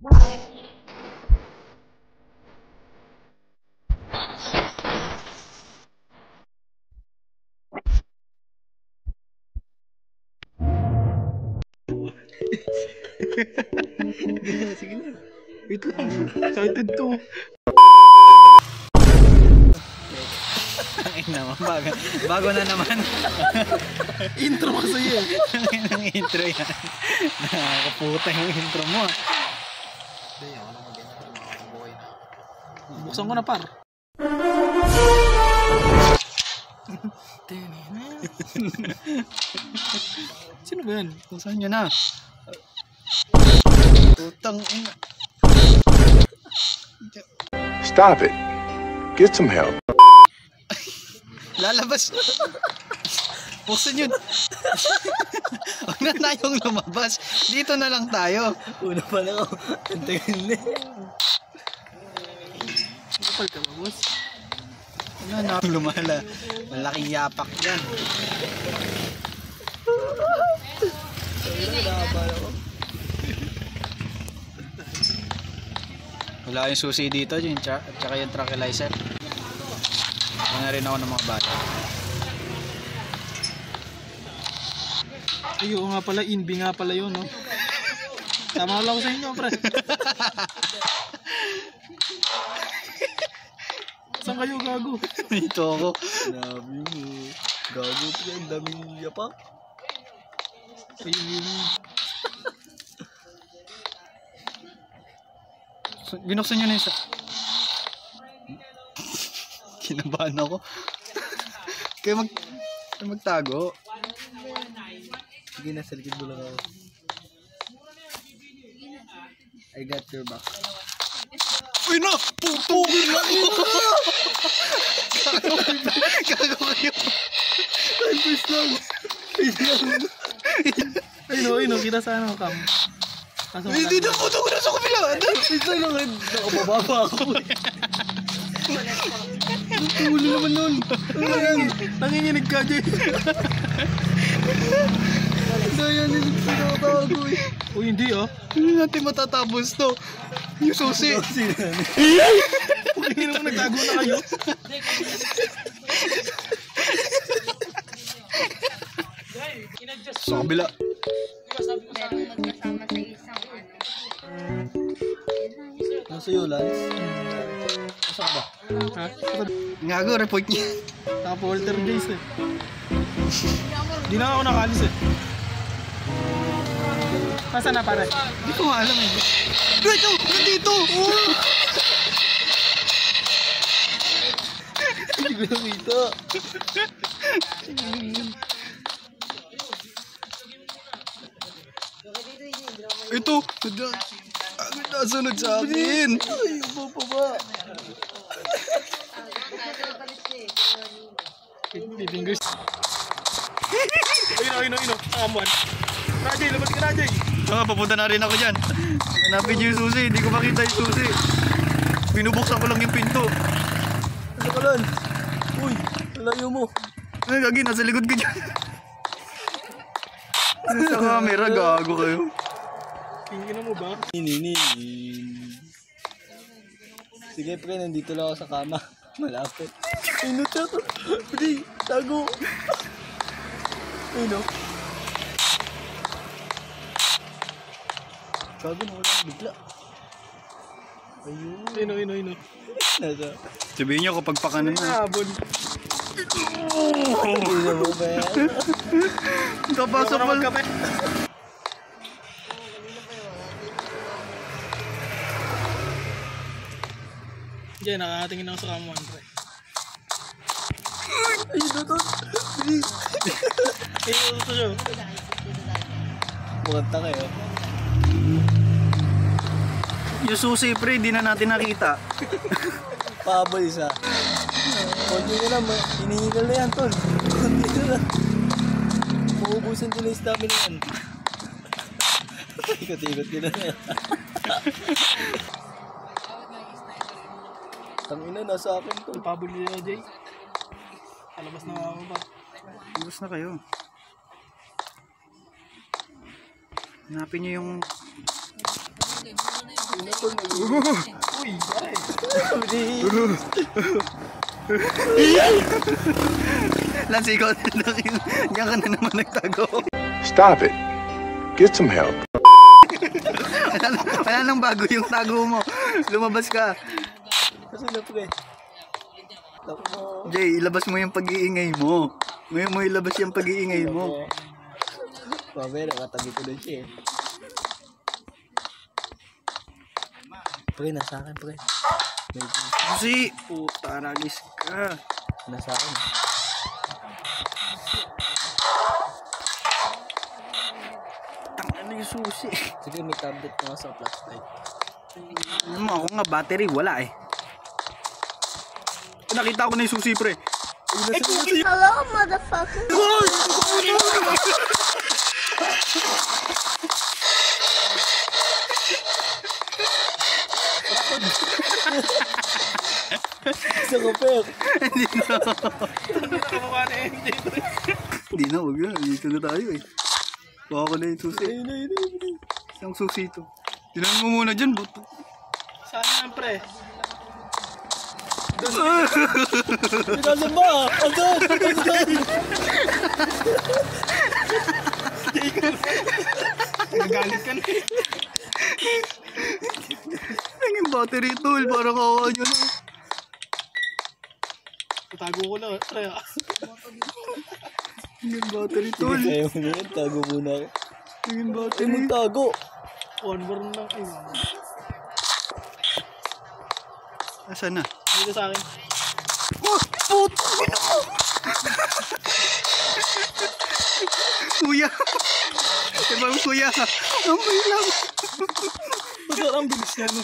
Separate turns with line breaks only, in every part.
Sige na. Wait lang. Excited to.
Ay naman, bago na naman.
Intro kasi yan.
Ang intro yan. Nakakaputa yung intro mo.
Hindi, ako lang mag-intro. Makakabuhay na. Buksan ko na par. Sino ba yan?
Buksan nyo na. Putang ina.
Stop it. Get some help.
Lalabas. Buksan yun. Huwag na tayong lumabas. Dito na lang tayo.
Una pa lang ako. Antayin na. Kapal ka ba, boss?
Ano na lumala. Malaking yapak yan. Wala yung susi dito, yung tsaka yung tranquilizer. Wala na rin ako ng mga bala.
Ay, oo nga pala, Inbi nga pala yun, no? Tama lang sa inyo, pre. Saan kayo, gago?
Dito ako.
Sinabi mo. Gago pa yan, daming yapak. Ayun yun.
Binuksan nyo na isa. Kinabahan ako. Kaya magtago.
Sige, nasa likod mo lang ako. I got your back.
Uy na! Putugin na ako! Gago kayo.
First lang. Ayun, kita sa ano, Cam.
Hindi na putugin na sa kabila.
First lang lang, nakabababa ako. Tulo naman nun. Ano yan? Nanginginig ka, Jay. Ano yan? Sinatago eh. Uy, hindi ah.
Hindi natin matatapos to. Yung susi.
Hindi naman nagtago na kayo.
Sa kabila.
Meron magkasama sa isang
Nasa iyo, Lance? Nasa ka ba? Ha?
Ngago, report niya.
Naka-polter days eh. Di na ako nakalis eh. Nasaan na pare?
Hindi ko nga alam eh. Dito! Nandito!
Hindi ko nakita.
Ito! Nasunod sa akin!
Ay, ba? Fingers. Ayun. Amuan. Rajay, labas ka Rajay.
Papunta na rin ako dyan. Hanapin niyo yung susi. Hindi ko makita yung susi. Binubuksan ko lang yung pinto.
Ano ka lang? Uy, layo mo.
Ay, gagi, nasa likod ko dyan. Sa camera, gago kayo.
Tingin mo ba? Sige pre, nandito lang ako sa kama. Malapit. Ay, no, tato. Pre, tago. Ay, no. Gago na wala bigla. Ayun. Ayun. Nasa.
Sabihin niyo kapag pakanan na.
Habon. Hindi na mo ba yan?
Kapasok mo lang.
Diyan, nakatingin ako sa kamuan, pre. Ay, doon. Bilis. Ay, ito siya. Bukanta kayo.
Yung susi, pre, di na natin nakita.
Pahabol isa. Konti na lang, hinihingal na yan, tol. Konti na lang. Mauubusan ko na yung stamina yan. Ikot-ikot din na yan. Tangina, nasa akin to. Pahabol nila, Jay. Palabas na ako ba?
Ubus na kayo. Hanapin niyo yung
tol.
Uy, ay. Lance, ikaw diyan ka na naman nagtago.
Stop it. Get some help.
Wala nang bago yung tago mo. Lumabas ka.
Kasi na pre.
Jay, ilabas mo yung pag-iingay mo. Ngayon mo ilabas yung pag-iingay mo.
Mamaya nakatabi ko na siya eh. Pre, nasa akin pre.
Kasi, puta, nagis ka.
Nasa akin.
Tangin na yung susi.
Sige, may tablet na sa flashlight.
Ako nga, battery, wala eh. Nakita ko na yung susi, pre.
Hello, motherfucker.
Isa ko per.
Hindi na, wag na. Dito na tayo eh. Baka ko na yung susi. Isang susi ito. Tinan mo muna dyan, buto.
Saan yan, pre?
Pinasa ba? Andun!
Nagalit ka na eh.
Ang battery tool, parang kawawa nyo na.
Tago ko lang, pre.
Ang battery
Sige,
tool.
kaya mo na yan. Tago muna ako.
Ang
Ay,
battery.
magtago.
One bar lang. Ay,
Asan na?
dito sa akin.
Oh, puto! Kuya! Diba ang kuya? Ang may lang.
Parang bilis na, no?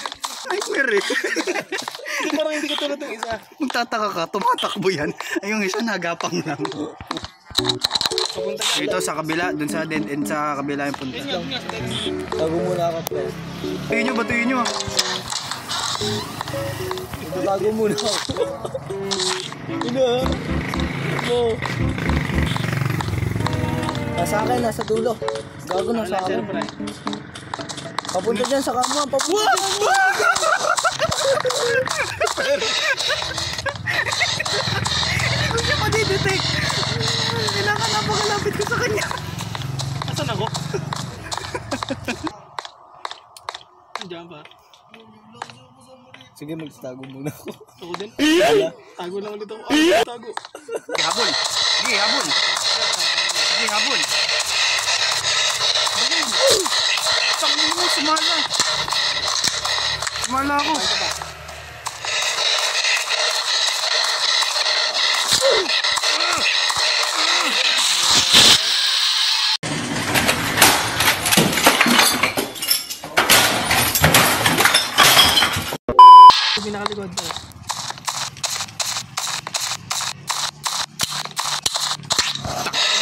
Ay, meron.
Hindi, parang hindi ko tulad ng isa.
Magtataka ka, tumatakbo yan. Ay, yung isa nagapang lang.
Papunta ka.
Dito sa kabila, dun sa dead end sa kabila yung punta.
Ayun nga,
Tago muna ako pre.
Batuin nyo.
Tago muna ako. Ina. Ito. Nasa akin, nasa dulo. Gago na sa akin.
pre.
Papunta dyan sa kama. Papunta dyan.
Hindi siya madidetect. Kailangan napakalapit ko sa kanya.
Asan ako? Andiyan ba?
Sige, magtago muna ako.
Ako din. Tago lang ulit ako. Tago.
Sige, habol. Sige, habol. Sige, habol. Tangin mo, sumala. Sumala ako.
Pinakalikod ba?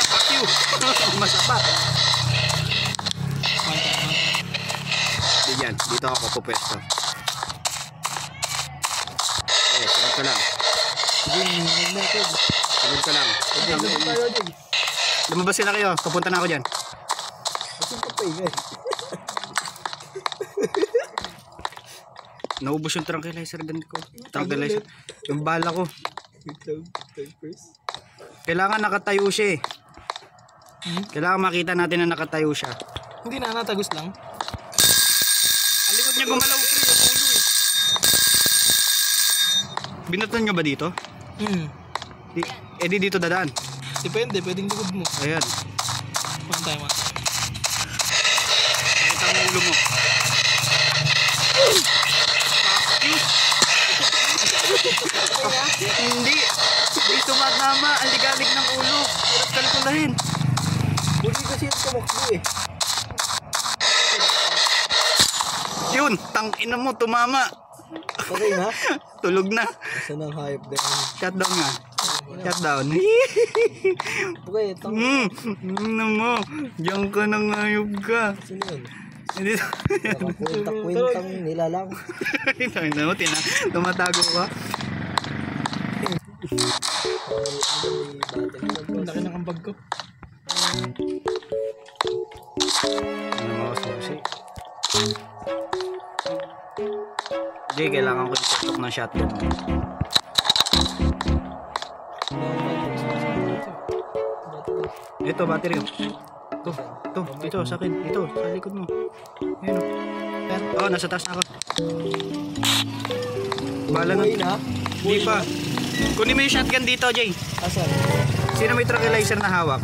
Fuck you. Masapa. Diyan, dito ako pupwesto. Okay, sunod ko lang.
Sige, muna ako.
Sunod ko lang.
Tayo dyan.
Lumabas sila kayo, papunta na ako dyan.
Asin ka pa eh.
Naubos yung tranquilizer din ko. Tranquilizer. Yung bala ko. Kailangan nakatayo siya eh. Kailangan makita natin na nakatayo siya.
Hindi na, natagos lang.
Ang likod niya gumalaw pre, yung ulo eh. Binaton nyo ba dito? Di dito dadaan.
Depende, pwedeng likod mo.
Ayan.
One time, ah.
Nakita mo ulo mo. Hindi. Hindi tumatama. Ang ligalig ng ulo. Hirap kalkulahin.
Hindi kasi yung tumakbo eh.
Yun, tangina mo, tumama.
Okay na?
Tulog na.
Saan ang hayop din?
Shutdown nga. Shutdown.
Okay, tang...
Ano mo? Diyan ka nang ayog ka.
Sino yun?
Hindi.
Nakakwentang nilalang.
Tangina mo, tumatago ka.
Ang laki ng ambag ko.
Ano mo, susi? Jay, kailangan ko itutok ng shotgun. Ito, battery. Ito, sa akin. Ito, sa likod mo. Ayan o. Oh, nasa taas na ako. Bala na. Hindi pa. Kunin mo yung shotgun dito, Jay.
Asan?
Sino may tranquilizer na hawak?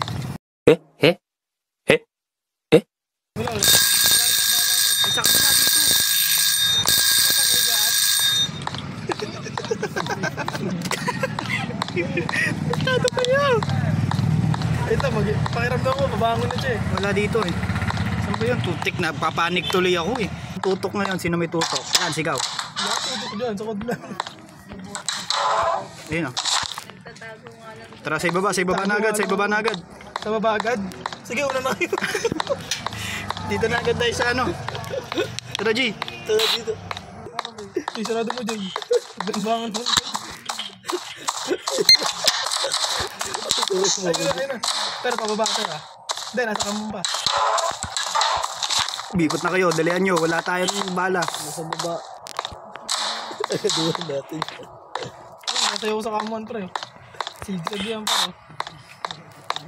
Sakto na dito. Tato pa niya.
Ito, pakiramdam ko, babangon na siya eh.
Wala dito eh. Saan ba yun? Tutik na. Papanik tuloy ako eh. Tutok ngayon. Sino may tutok? Yan, sigaw.
Lahat tutok dyan, sukod lang.
Ayun o. Tara, sa ibaba na agad, sa ibaba na agad.
Sa baba agad. Sige, una na kayo.
Dito na agad tayo sa ano. Tara, G.
Tara dito.
Sarado mo dyan. Bangon mo. Ayun na. Pero pababa ka ha. Hindi, nasa kamong pa.
Bikot na kayo, dalihan nyo. Wala tayong bala.
Nasa baba. Tagaduhan natin.
Nasayaw sa kamuan pre. Sigsag yan pa.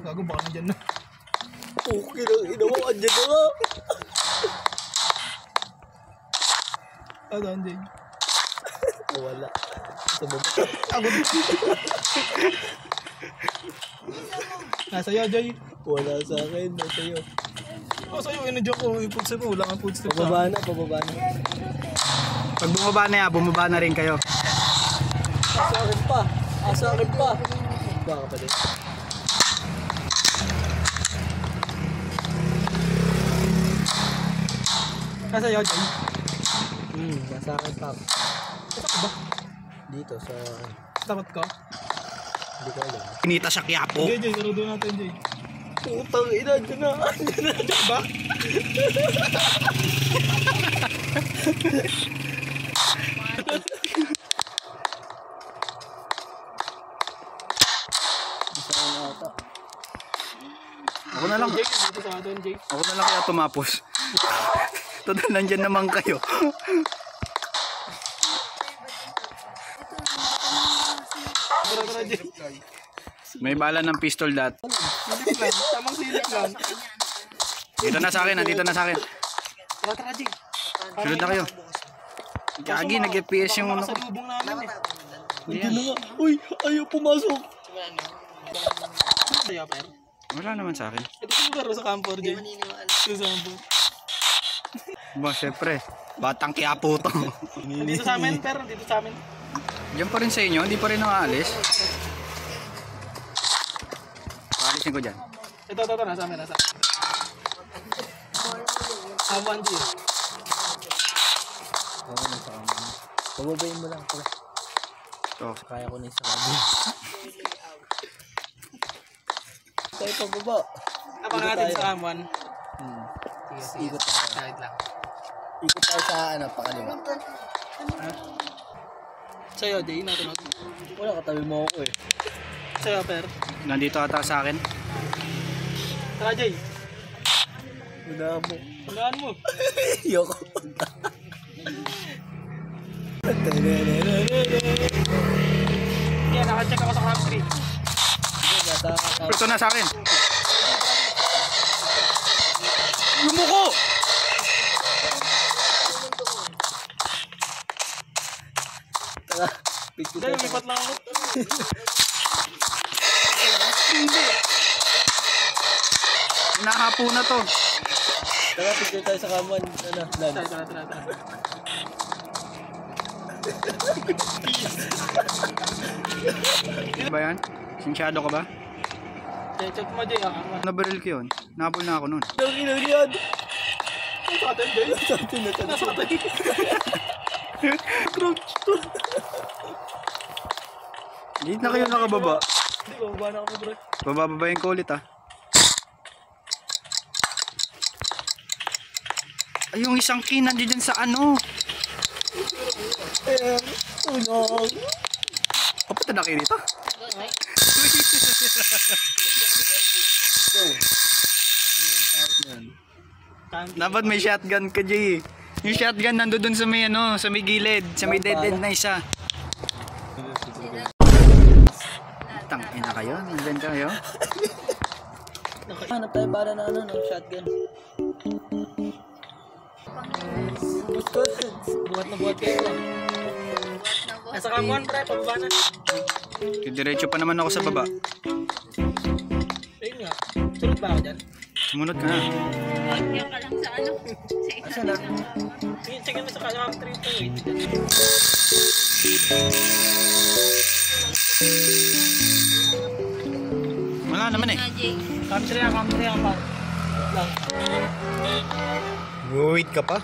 Gago baka nandyan na.
Okay lang, inawa. Andyan na nga.
Ano, andyan.
Wala. Sa baba.
Agod. Nasa'yo, Joy.
Wala sa akin. Nasa iyo.
O, sa'yo, inadyan ko. Yung food step mo. Wala kang food step.
Pababa na, pababa na.
Pag bumaba na yan, bumaba na rin kayo.
Asa akin pa. Asa akin pa. Baka pa din.
Nasa'yo, Joy.
Nasa akin pa.
Ito ka ba?
Dito sa...
Takot ka?
Hindi ko alam.
Pinita siya Quiapo.
Joy, Joy. Sarado natin, Joy.
Putang ina, andyan na. Andyan na.
Ba?
Nasa akin na ata.
Ako na lang.
Jay, dito sa atin, Jay.
Ako na lang kaya tumapos. Total, nandyan naman kayo.
Tara, tara, Jay.
May bala ng pistol dat.
Silip lang. Tamang silip lang.
Dito na sa akin, nandito na sa akin.
Tara, tara, Jay.
Sunod na kayo. Gagi, nag-FPS yung ano ko.
Pasalubong namin eh.
Andyan na nga. Uy, ayaw pumasok.
Sa'yo, Per.
Wala naman sa akin.
Ito yung laro sa camper, Jay. Ito sa camper.
Ba, syempre. Batang Quiapo to.
Dito sa amin, Per. Dito sa amin.
Diyan pa rin sa inyo, hindi pa rin nakaalis. Paalisin ko dyan.
Ito, nasa amin, nasa amin. Amuan, Jay.
Oo, nasa akin. Pababayin mo lang. Tara.
So,
Kaya ko na yung sa akin. Tayo pababa.
Ako na natin sa amuan.
Ikot tayo.
Kahit lang.
Ikot tayo sa ano, pakaliwa.
Sa'yo, Jay. Natin.
Wala, katabi mo ako eh.
Sa'yo, Per.
nandito ata sa akin.
Tara, Jay.
Wala mo.
Hulaan mo.
Yoko.
Kaya nakacheck ako sa country.
Ito na sa akin. Lumuko!
Tara, picture
Jay,
tayo.
lipat lang ako.
Nahapo na to.
Tara, picture tayo sa kamuan. Ano,
Tara,
land.
tara, tara, tara.
Ano ba yan? Sinsyado ka ba?
Jay, check mo, Jay. Amuan.
Nabaril ko yun. Napol na ako nun.
Ang ina yan.
Nasa atin, Jay.
Sa atin na tayo.
Nasa atin.
Crouch to.
Hindi na kayo nakababa.
Hindi, bababa na ako, bro.
Bababayin ko ulit ah. Ay, yung isang key nandiyan dyan sa ano.
Unong.
Kapata na kayo dito. Dapat may shotgun ka, Jay. Yung shotgun nando dun sa may ano, sa may gilid, sa may dead end na isa. Tangina kayo, nandun kayo.
Hanap tayo para na ano, ng shotgun. Buhat na buhat kayo lang.
Nasa kamuhan pre, pababa na.
Diretso pa naman ako sa baba.
Ayun nga. Sunod ba ako dyan?
Sumunod ka na.
Yan ka lang sa ano.
Asa na?
Check mo sa kanyang 328.
Wala naman eh.
Country ang par. Lang.
Wait ka pa?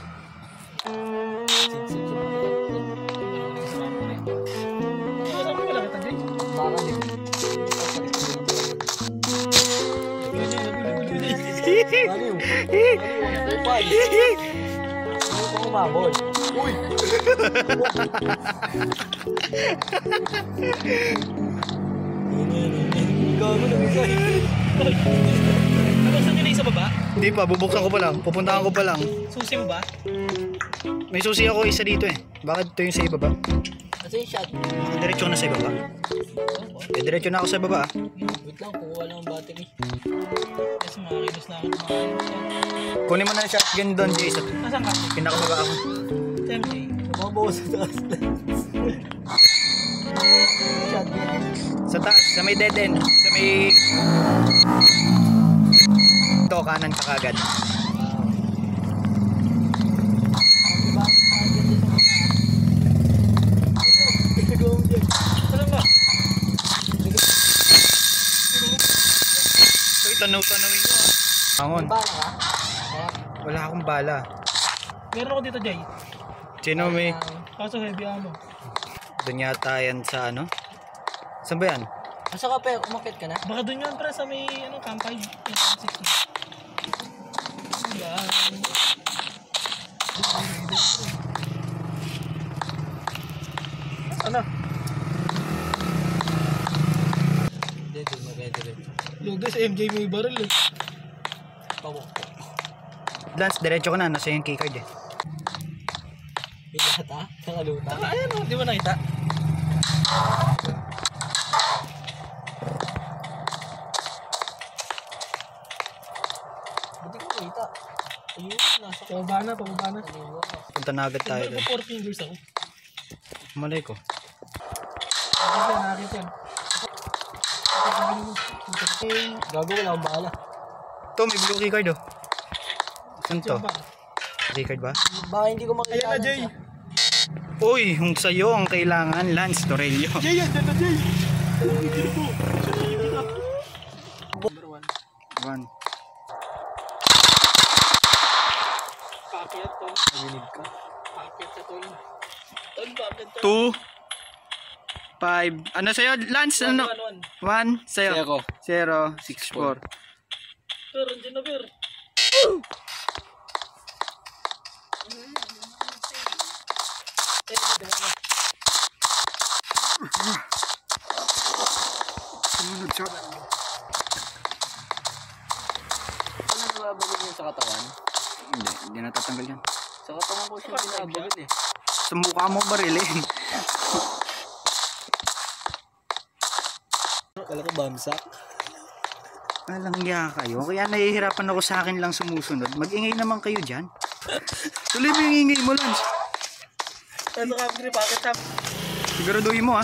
Baka din. Baliw. Upay. Ano ko umabol? Uy! Gago na bisa.
Ano saan yun sa baba?
Hindi pa, bubuksan ko pa lang. Pupuntahan ko pa lang.
Susi mo ba?
May susi ako isa dito eh. Bakit ito yung sa ibaba?
Kasi yung shot.
Diretso na sa ibaba. Diretso na ako sa ibaba ah.
Wait lang, kukuha lang ang battery.
Kasi makakilos na ako ng mga.
Kunin mo na yung shotgun doon, Jason.
Nasaan ka?
Pinakababa ako.
MJ.
Mabawas sa taas lang. Shotgun.
Sa taas, sa may dead end. Sa may... Ito, kanan ka kagad.
Saan ba?
Ito, tanaw-tanawin ko ah. Angon,
Bala ka?
wala akong bala.
Meron ako dito, Jay.
Sino may...
Kaso heavy ammo.
Doon yata yan sa ano? Saan ba yan?
Asa ka pa? Umakit ka na?
Baka dun yun, pre, sa may, ano, camp 5. Yan. Ano?
Hindi, maganda.
Lugas, MJ may baril eh.
Pawak.
Lance, diretso ko na. Nasa yung keycard eh.
Yung lahat ha? Nakaluta.
Ayan o, di ba nakita?
Ba't di ko nakita? Ayun, nasa
Pababa na, pababa na.
Punta na agad tayo doon.
4 fingers ako.
Malay ko.
Nakita, nakita yan.
Gago, wala akong bala.
Ito, may blue keycard oh. Saan to? Keycard ba?
Baka hindi ko makita.
Ayan na, Jay.
Uy, yung sa'yo ang kailangan, Lance Torello.
Jay, yan, dyan na, Jay. Number 1.
One.
Packet to.
Narinig ka.
Packet sa to. Tol, packet to.
2 5 ano sa'yo, Lance? Ano? 1 sa'yo. 0 6 4.
Pero, dyan na, pero.
Sumunod shot.
Ano nababagod yun sa katawan?
Hindi natatanggal yan.
Sa katawan ko siya binabagod eh.
Sa mukha mo barilin.
Kala ko bamsak.
Walang hiya kayo. Kaya nahihirapan ako sa akin lang sumusunod. Mag-ingay naman kayo dyan. Tuloy mo yung ingay mo, Lance.
Ano ka, Andre, packet ha?
Siguraduhin mo, ha?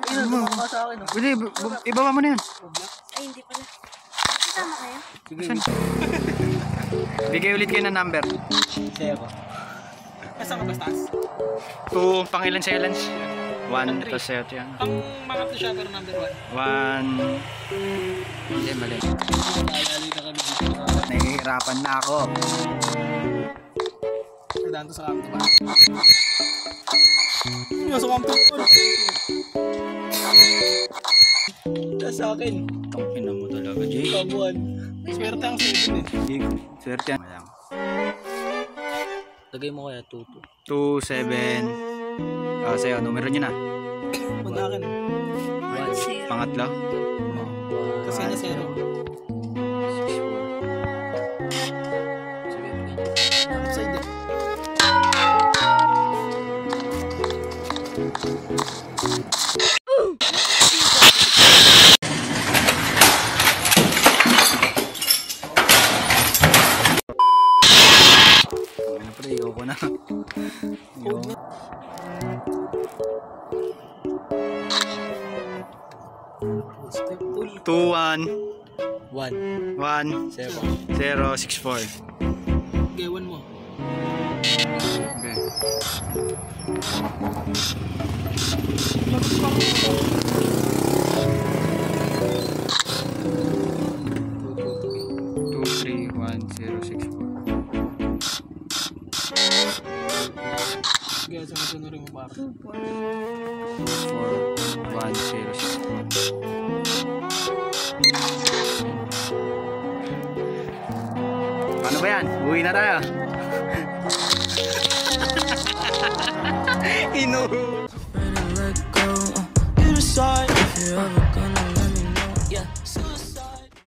Ayun, tumama sa akin.
Pwede, ibaba mo na yan.
Ay, hindi pala. Kasama kayo?
Saan? Bigay ulit kayo ng number.
Sa'yo ko.
Kasama ka ba, Stas?
2, pangilan sa'yo, Lance? 1,
Three.
tapos sa'yo yan.
Pang mga to siya, pero number 1.
1. Hindi, mali.
Naalali na kami dito.
Nahihirapan na ako.
Pagdaan to sa camp, diba? Yung sa camp to.
Sa akin.
Tangina mo talaga, Jay.
Kabuan.
Swerte ang 7 eh.
Jay, swerte yan.
Lagay mo kaya tuto.
2, 7. Sa'yo, numero nyo na.
Punta akin.
Pangatlo.
Kasi na 0. Upside eh.
Ano pre, ikaw ko na. Ikaw. 2-1
1,
1
7.
0 6-4.
Gawan mo.
Okay. Two, 3, 1, 0, 6-4.
Gaya sa masunurin mo para.
4, 1, 0, 6-4. Paano ba yan? Uwi na tayo. Ino.